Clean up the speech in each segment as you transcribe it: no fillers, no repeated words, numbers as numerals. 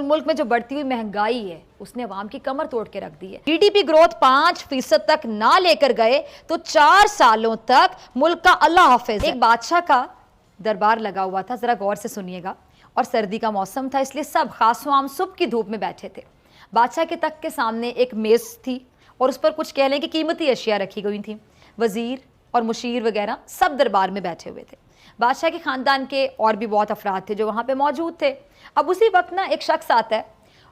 ملک میں جو بڑھتی ہوئی مہنگائی ہے اس نے عوام کی کمر توڑ کے رکھ دی ہے. جی ڈی پی گروتھ 5% تک نہ لے کر گئے تو 4 سالوں تک ملک کا اللہ حافظ. ایک بادشاہ کا دربار لگا ہوا تھا, ذرا غور سے سنیے گا, اور سردی کا موسم تھا, اس لیے سب خاص و عام صبح کی دھوپ میں بیٹھے تھے. بادشاہ کے تخت کے سامنے ایک میز تھی اور اس پر کچھ کہہ لیں کہ قیمتی اشیاء رکھی گئی تھیں. وزیر اور مشیر وغیرہ سب دربار میں بیٹھے ہوئے تھے. بادشاہ کے خاندان کے اور بھی بہت افراد تھے جو وہاں پہ موجود تھے. اب اسی وقت نا ایک شخص آتا ہے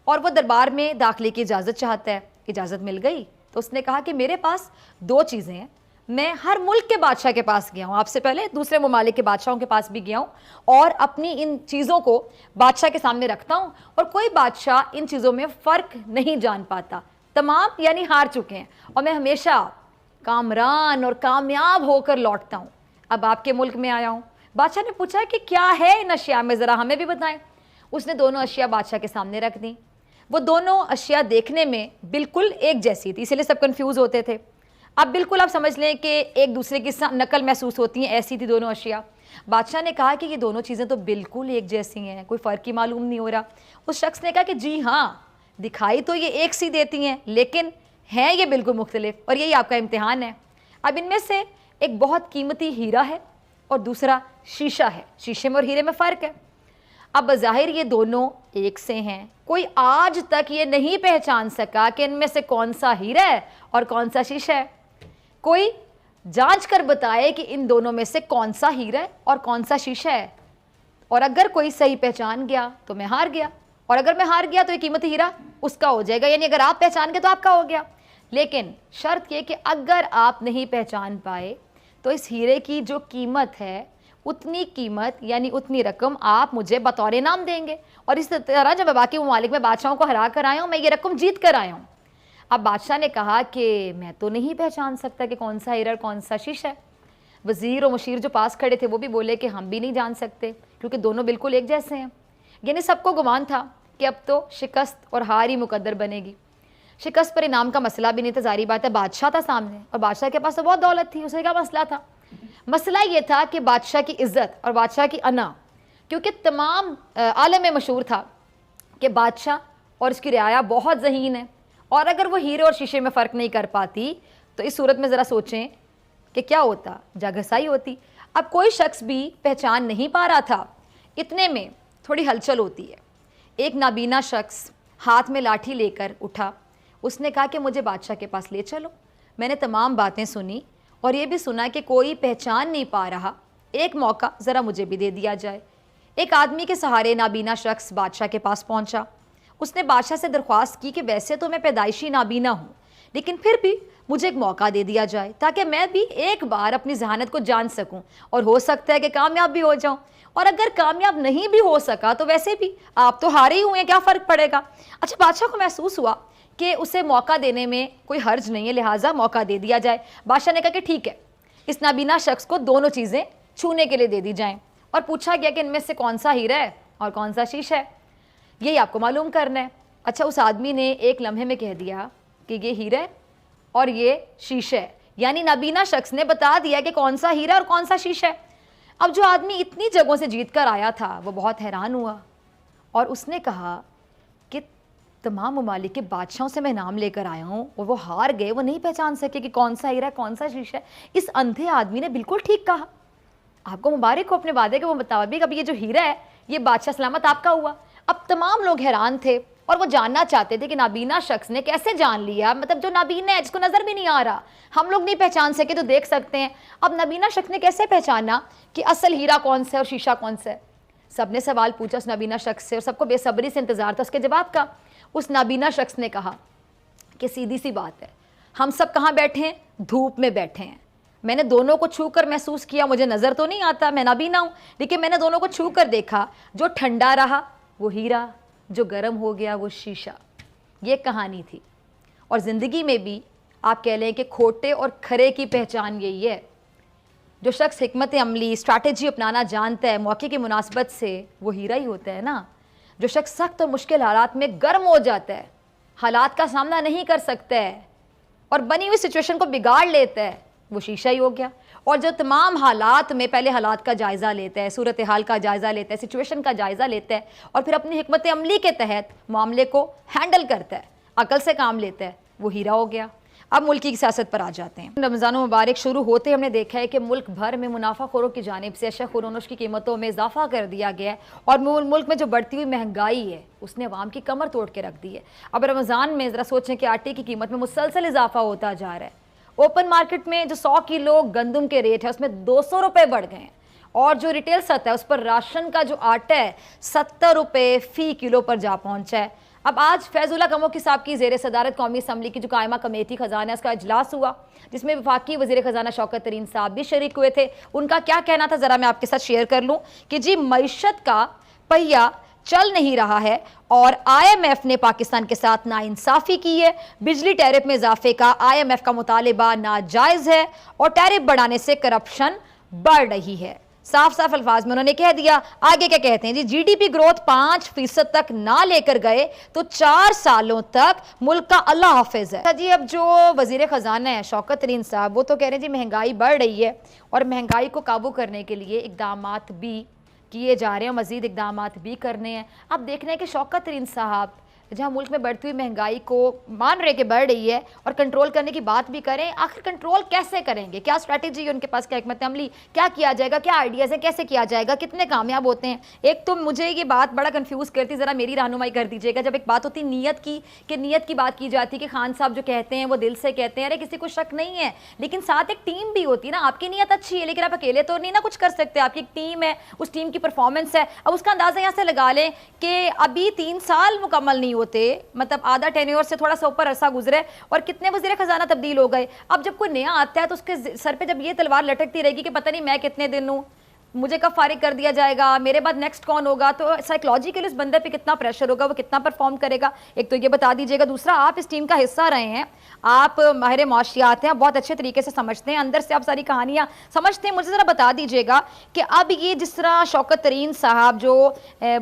اور وہ دربار میں داخلے کی اجازت چاہتا ہے. اجازت مل گئی تو اس نے کہا کہ میرے پاس 2 چیزیں ہیں, میں ہر ملک کے بادشاہ کے پاس گیا ہوں, آپ سے پہلے دوسرے ممالک کے بادشاہوں کے پاس بھی گیا ہوں, اور اپنی ان چیزوں کو بادشاہ کے سامنے رکھتا ہوں, اور کوئی بادشاہ ان چیزوں میں فرق نہیں جان پاتا, تمام یعنی ہار چکے ہیں, اور میں ہمیشہ کامران اور کامیاب ہو کر لوٹتا ہوں. اب آپ کے ملک میں آیا ہوں. بادشاہ نے پوچھا کہ کیا ہے ان اشیاء میں, ذرا ہمیں بھی بتائیں. اس نے دونوں اشیاء بادشاہ کے سامنے رکھ دیں. وہ دونوں اشیاء دیکھنے میں بالکل ایک جیسی تھی, اسی لیے سب کنفیوز ہوتے تھے. اب بالکل آپ سمجھ لیں کہ ایک دوسرے کی نقل محسوس ہوتی ہیں, ایسی تھی دونوں اشیاء. بادشاہ نے کہا کہ یہ دونوں چیزیں تو بالکل ایک جیسی ہیں, کوئی فرق ہی معلوم نہیں ہو رہا. اس شخص نے کہا کہ جی ہاں, دکھائی تو یہ ایک سی دیتی ہیں لیکن ہیں یہ بالکل مختلف, اور یہی آپ کا امتحان ہے. اب ان میں سے ایک بہت قیمتی ہیرا ہے اور دوسرا شیشہ ہے. شیشے میں اور ہیرے میں فرق ہے. اب بظاہر یہ دونوں ایک سے ہیں, کوئی آج تک یہ نہیں پہچان سکا کہ ان میں سے کون سا ہیرا ہے اور کون سا شیشہ ہے. کوئی جانچ کر بتائے کہ ان دونوں میں سے کون سا ہیرا ہے اور کون سا شیشہ ہے, اور اگر کوئی صحیح پہچان گیا تو میں ہار گیا, اور اگر میں ہار گیا تو یہ قیمتی ہیرا اس کا ہو جائے گا, یعنی اگر آپ پہچان گئے تو آپ کا ہو گیا. لیکن شرط یہ کہ اگر آپ نہیں پہچان پائے تو اس ہیرے کی جو قیمت ہے اتنی قیمت یعنی اتنی رقم آپ مجھے بطور انعام دیں گے. اور اس طرح جب میں باقی ممالک میں بادشاہوں کو ہرا کر آیا ہوں, میں یہ رقم جیت کر آیا ہوں. اب بادشاہ نے کہا کہ میں تو نہیں پہچان سکتا کہ کون سا ہیرا اور کون سا شیشہ ہے. وزیر اور مشیر جو پاس کھڑے تھے وہ بھی بولے کہ ہم بھی نہیں جان سکتے کیونکہ دونوں بالکل ایک جیسے ہیں. یعنی سب کو گمان تھا کہ اب تو شکست اور ہار ہی مقدر بنے گی. شکست پر انعام کا مسئلہ بھی نہیں تھا, ظاہری بات ہے بادشاہ تھا سامنے, اور بادشاہ کے پاس تو بہت دولت تھی, اسے کیا مسئلہ تھا. مسئلہ یہ تھا کہ بادشاہ کی عزت اور بادشاہ کی انا, کیونکہ تمام عالم میں مشہور تھا کہ بادشاہ اور اس کی رعایا بہت ذہین ہے, اور اگر وہ ہیرے اور شیشے میں فرق نہیں کر پاتی تو اس صورت میں ذرا سوچیں کہ کیا ہوتا, جا گھسائی ہوتی. اب کوئی شخص بھی پہچان نہیں پا رہا تھا. اتنے میں تھوڑی ہلچل ہوتی ہے. ایک نابینا شخص ہاتھ میں لاٹھی لے کر اٹھا. اس نے کہا کہ مجھے بادشاہ کے پاس لے چلو, میں نے تمام باتیں سنی اور یہ بھی سنا کہ کوئی پہچان نہیں پا رہا, ایک موقع ذرا مجھے بھی دے دیا جائے. ایک آدمی کے سہارے نابینا شخص بادشاہ کے پاس پہنچا. اس نے بادشاہ سے درخواست کی کہ ویسے تو میں پیدائشی نابینا ہوں, لیکن پھر بھی مجھے ایک موقع دے دیا جائے تاکہ میں بھی ایک بار اپنی ذہانت کو جان سکوں, اور ہو سکتا ہے کہ کامیاب بھی ہو جاؤں, اور اگر کامیاب نہیں بھی ہو سکا تو ویسے بھی آپ تو ہارے ہی ہوئے ہیں, کیا فرق پڑے گا. اچھا, بادشاہ کو محسوس ہوا کہ اسے موقع دینے میں کوئی حرج نہیں ہے, لہٰذا موقع دے دیا جائے. بادشاہ نے کہا کہ ٹھیک ہے, اس نابینا شخص کو دونوں چیزیں چھونے کے لیے دے دی جائیں, اور پوچھا گیا کہ ان میں سے کون سا ہیرا ہے اور کون سا شیشہ ہے, یہی آپ کو معلوم کرنا ہے. اچھا, اس آدمی نے ایک لمحے میں کہہ دیا کہ یہ ہیرا ہے اور یہ شیشہ ہے, یعنی نابینا شخص نے بتا دیا کہ کون سا ہیرا اور کون سا شیشہ ہے. اب جو آدمی اتنی جگہوں سے جیت کر آیا تھا وہ بہت حیران ہوا, اور اس نے کہا کہ تمام ممالک کے بادشاہوں سے میں نام لے کر آیا ہوں اور وہ ہار گئے, وہ نہیں پہچان سکے کہ کون سا ہیرا ہے کون سا شیشہ ہے. اس اندھے آدمی نے بالکل ٹھیک کہا. آپ کو مبارک ہو اپنے وعدے کے مطابق, اب یہ جو ہیرا ہے یہ بادشاہ سلامت آپ کا ہوا. اب تمام لوگ حیران تھے اور وہ جاننا چاہتے تھے کہ نابینا شخص نے کیسے جان لیا, مطلب جو نابینا ہے جس کو نظر بھی نہیں آ رہا, ہم لوگ نہیں پہچان سکے تو دیکھ سکتے ہیں, اب نابینا شخص نے کیسے پہچانا کہ اصل ہیرا کون سا ہے اور شیشہ کون سا ہے. سب نے سوال پوچھا اس نابینا شخص سے اور سب کو بے صبری سے انتظار تھا اس کے جواب کا. اس نابینا شخص نے کہا کہ سیدھی سی بات ہے, ہم سب کہاں بیٹھے ہیں, دھوپ میں بیٹھے ہیں. میں نے دونوں کو چھو کر محسوس کیا, مجھے نظر تو نہیں آتا, میں نابینا ہوں, لیکن میں نے دونوں کو چھو کر دیکھا, جو ٹھنڈا رہا وہ ہیرا, جو گرم ہو گیا وہ شیشہ. یہ کہانی تھی. اور زندگی میں بھی آپ کہہ لیں کہ کھوٹے اور کھرے کی پہچان یہی ہے. جو شخص حکمت عملی اسٹریٹجی اپنانا جانتا ہے موقع کی مناسبت سے, وہ ہیرا ہی ہوتا ہے نا. جو شخص سخت اور مشکل حالات میں گرم ہو جاتا ہے, حالات کا سامنا نہیں کر سکتا ہے اور بنی ہوئی سچویشن کو بگاڑ لیتا ہے, وہ شیشہ ہی ہو گیا. اور جو تمام حالات میں پہلے حالات کا جائزہ لیتا ہے, صورتحال کا جائزہ لیتا ہے, سچویشن کا جائزہ لیتا ہے اور پھر اپنی حکمت عملی کے تحت معاملے کو ہینڈل کرتا ہے, عقل سے کام لیتا ہے, وہ ہیرا ہو گیا. اب ملک کی سیاست پر آ جاتے ہیں. رمضان مبارک شروع ہوتے ہم نے دیکھا ہے کہ ملک بھر میں منافع خوروں کی جانب سے اشیا خورونوش کی قیمتوں میں اضافہ کر دیا گیا ہے اور ملک میں جو بڑھتی ہوئی مہنگائی ہے اس نے عوام کی کمر توڑ کے رکھ دی ہے. اب رمضان میں ذرا سوچیں کہ آٹے کی قیمت میں مسلسل اضافہ ہوتا جا رہا ہے. اوپن مارکیٹ میں جو 100 کلو گندم کے ریٹ ہے اس میں 200 روپے بڑھ گئے ہیں اور جو ریٹیل سطح ہے اس پر راشن کا جو آٹا ہے 70 روپے فی کلو پر جا پہنچا ہے. اب آج فیض اللہ کموکی صاحب کی زیر صدارت قومی اسمبلی کی جو قائمہ کمیٹی خزانہ ہے اس کا اجلاس ہوا جس میں وفاقی وزیر خزانہ شوکت ترین صاحب بھی شریک ہوئے تھے. ان کا کیا کہنا تھا ذرا میں آپ کے ساتھ شیئر کر لوں کہ جی معیشت کا پہیہ چل نہیں رہا ہے اور آئی ایم ایف نے پاکستان کے ساتھ ناانصافی کی ہے. بجلی ٹیرف میں اضافے کا آئی ایم ایف کا مطالبہ ناجائز ہے اور ٹیرف بڑھانے سے کرپشن بڑھ رہی ہے. صاف صاف الفاظ میں انہوں نے کہہ دیا. آگے کیا کہتے ہیں جی ڈی پی گروتھ 5% تک نہ لے کر گئے تو 4 سالوں تک ملک کا اللہ حافظ ہے. جی اب جو وزیر خزانہ ہے شوکت ترین صاحب وہ تو کہہ رہے ہیں جی مہنگائی بڑھ رہی ہے اور مہنگائی کو قابو کرنے کے لیے اقدامات بھی کیے جا رہے ہیں, مزید اقدامات بھی کرنے ہیں. اب دیکھنا ہے کہ شوکت ترین صاحب جہاں ملک میں بڑھتی ہوئی مہنگائی کو مان رہے کہ بڑھ رہی ہے اور کنٹرول کرنے کی بات بھی کریں, آخر کنٹرول کیسے کریں گے, کیا اسٹریٹجی ہے ان کے پاس, کیا حکمت عملی, کیا کیا جائے گا, کیا آئیڈیاز ہیں, کیسے کیا جائے گا, کتنے کامیاب ہوتے ہیں. ایک تو مجھے یہ بات بڑا کنفیوز کرتی, ذرا میری رہنمائی کر دیجیے گا. جب ایک بات ہوتی نیت کی کہ نیت کی بات کی جاتی کہ خان صاحب جو کہتے ہیں وہ دل سے کہتے ہیں, ارے کسی کو شک نہیں ہے, لیکن ساتھ ایک ٹیم بھی ہوتی ہے نا. آپ کی نیت اچھی ہے لیکن آپ اکیلے تو نہیں نا کچھ کر سکتے, آپ کی ایک ٹیم ہے, اس ٹیم کی پرفارمنس ہے. اب اس کا اندازہ یہاں سے لگا لیں کہ ابھی 3 سال مکمل نہیں ہوتے, مطلب آدھا ٹینیور سے تھوڑا سا اوپر عرصہ گزرے اور کتنے وزیر خزانہ تبدیل ہو گئے. اب جب کوئی نیا آتا ہے تو اس کے سر پہ جب یہ تلوار لٹکتی رہے گی کہ پتہ نہیں میں کتنے دن ہوں, مجھے کب فارغ کر دیا جائے گا, میرے بعد نیکسٹ کون ہوگا, تو سائیکلوجیکلی اس بندے پہ کتنا پریشر ہوگا, وہ کتنا پرفارم کرے گا. ایک تو یہ بتا دیجیے گا. دوسرا آپ اس ٹیم کا حصہ رہے ہیں, آپ ماہر معاشیات ہیں, بہت اچھے طریقے سے سمجھتے ہیں, اندر سے آپ ساری کہانیاں سمجھتے ہیں. مجھے ذرا بتا دیجیے گا کہ اب یہ جس طرح شوکت ترین صاحب جو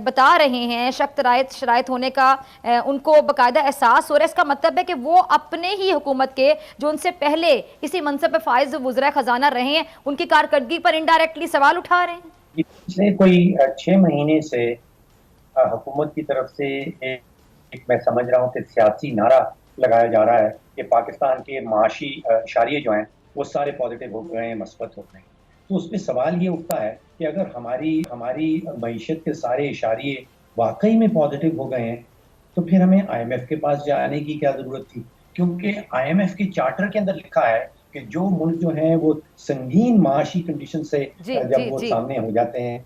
بتا رہے ہیں سخت شرائط ہونے کا ان کو باقاعدہ احساس ہو رہا ہے, اس کا مطلب ہے کہ وہ اپنے ہی حکومت کے جو ان سے پہلے اسی منصب پہ فائز وزراء خزانہ رہے ہیں ان کی کارکردگی پر انڈائریکٹلی سوال اٹھا رہے ہیں. پچھلے کوئی 6 مہینے سے حکومت کی طرف سے ایک میں سمجھ رہا ہوں کہ سیاسی نعرہ لگایا جا رہا ہے کہ پاکستان کے معاشی اشاریے جو ہیں وہ سارے پازیٹیو ہو گئے ہیں, مثبت ہو گئے ہیں. تو اس پہ سوال یہ اٹھتا ہے کہ اگر ہماری معیشت کے سارے اشاریے واقعی میں پازیٹیو ہو گئے ہیں تو پھر ہمیں آئی ایم ایف کے پاس جانے کی کیا ضرورت تھی. کیونکہ آئی ایم ایف کے چارٹر کے اندر لکھا ہے کہ جو ملک جو ہیں وہ سنگین معاشی کنڈیشن سے جب وہ سامنے ہو جاتے ہیں,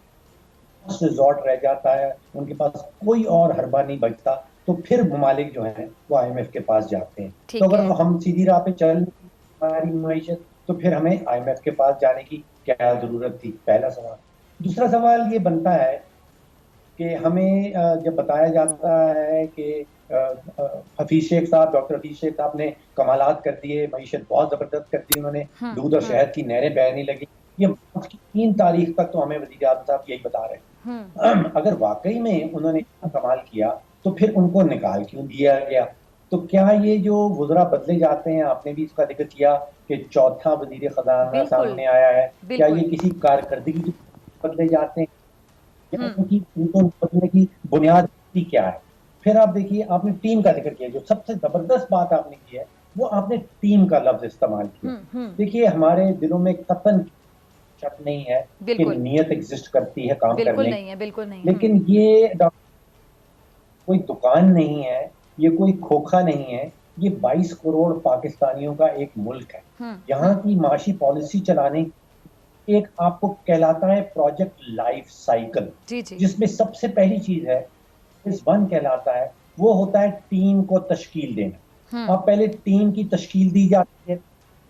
ریزورٹ رہ جاتا ہے, ان کے پاس کوئی اور حربہ نہیں بچتا, تو پھر ممالک جو ہیں وہ آئی ایم ایف کے پاس جاتے ہیں. تو اگر ہم سیدھی راہ پہ چل ہماری معیشت تو پھر ہمیں آئی ایم ایف کے پاس جانے کی کیا ضرورت تھی, پہلا سوال. دوسرا سوال یہ بنتا ہے کہ ہمیں جب بتایا جاتا ہے کہ حفیظ شیخ صاحب, ڈاکٹر حفیظ شیخ صاحب نے کمالات کر دیے, معیشت بہت زبردست کر دی, انہوں نے دودھ اور شہد کی نہریں بہنے لگی, یہ مارچ کی 3 تاریخ تک تو ہمیں وزیر اعظم صاحب یہی بتا رہے ہیں. اگر واقعی میں انہوں نے کمال کیا تو پھر ان کو نکال کیوں دیا گیا؟ تو کیا یہ جو وزراء بدلے جاتے ہیں, آپ نے بھی اس کا ذکر کیا کہ چوتھا وزیر خزانہ سامنے آیا ہے, کیا یہ کسی کارکردگی کی بدلے جاتے ہیں؟ ان کو بدلنے کی بنیاد کیا ہے؟ پھر آپ دیکھیے, آپ نے ٹیم کا ذکر کیا, جو سب سے زبردست بات آپ نے کی ہے وہ آپ نے ٹیم کا لفظ استعمال کیا. دیکھیے ہمارے دلوں میں قطعاً شک نہیں ہے کہ نیت ایگزسٹ کرتی ہے کام کرنے, لیکن یہ کوئی دکان نہیں ہے, یہ کوئی کھوکھا نہیں ہے, یہ 22 کروڑ پاکستانیوں کا ایک ملک ہے. یہاں کی معاشی پالیسی چلانے ایک آپ کو کہلاتا ہے پروجیکٹ لائف سائیکل, جس میں سب سے پہلی چیز ہے فیز 1 کہلاتا ہے, وہ ہوتا ہے ٹیم کو تشکیل دینا. اب پہلے ٹیم کی تشکیل دی جاتی ہے,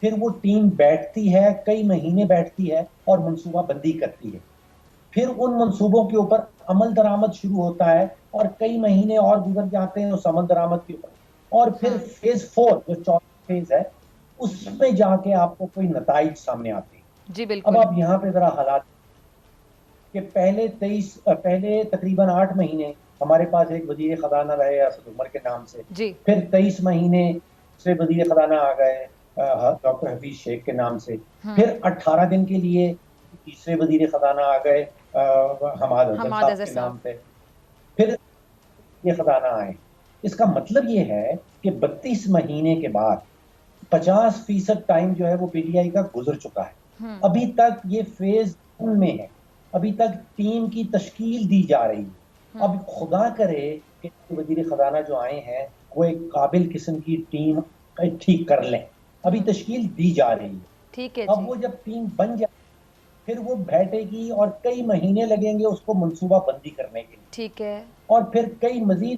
پھر وہ ٹیم بیٹھتی ہے, کئی مہینے بیٹھتی ہے اور منصوبہ بندی کرتی ہے, پھر ان منصوبوں کے اوپر عمل درآمد شروع ہوتا ہے اور کئی مہینے اور گزر جاتے ہیں اس عمل درآمد کے اوپر, اور پھر فیز 4 جو چوتھا فیز ہے اس میں جا کے آپ کو کوئی نتائج سامنے آتے ہیں. جی بالکل. اب آپ یہاں پہ ذرا حالات کہ پہلے تقریباً 8 مہینے ہمارے پاس ایک وزیر خزانہ رہے اسد عمر کے نام سے, پھر 23 مہینے سے وزیر خزانہ آ گئے, ڈاکٹر حفیظ شیخ کے نام سے. پھر 18 دن کے لیے تیسرے وزیر خزانہ آ گئے حماد اظہر صاحب کے نام پہ. پھر یہ خزانہ آئے. اس کا مطلب یہ ہے کہ 32 مہینے کے بعد 50% ٹائم جو ہے وہ پی ٹی آئی کا گزر چکا ہے. ابھی تک یہ فیز میں ہے, ابھی تک ٹیم کی تشکیل دی جا رہی ہے. اب خدا کرے کہ وزیر خزانہ جو آئے ہیں وہ ایک قابل قسم کی ٹیم ٹھیک کر لیں. ابھی تشکیل دی جا رہی ہے. ٹھیک ہے. اب وہ جب ٹیم بن جائے پھر وہ بیٹھے گی اور کئی مہینے لگیں گے اس کو منصوبہ بندی کرنے کے لیے. ٹھیک ہے. اور پھر کئی مزید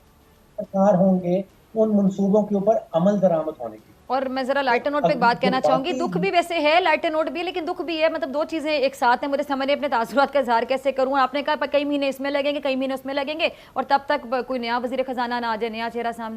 سرکار ہوں گے ان منصوبوں کے اوپر عمل درآمد ہونے کی. اور میں ذرا لائٹر نوٹ پہ ایک بات کہنا چاہوں گی, دکھ بھی ویسے ہے, لائٹر نوٹ بھی ہے لیکن دکھ بھی ہے. مطلب دو چیزیں ایک ساتھ ہیں, مجھے سمجھ اپنے تاثرات کا اظہار کیسے کروں. آپ نے کہا کئی مہینے اس میں لگیں گے, کئی مہینے اس میں لگیں گے, اور تب تک کوئی نیا وزیر خزانہ نہ آ جائے, نیا چہرہ سامنے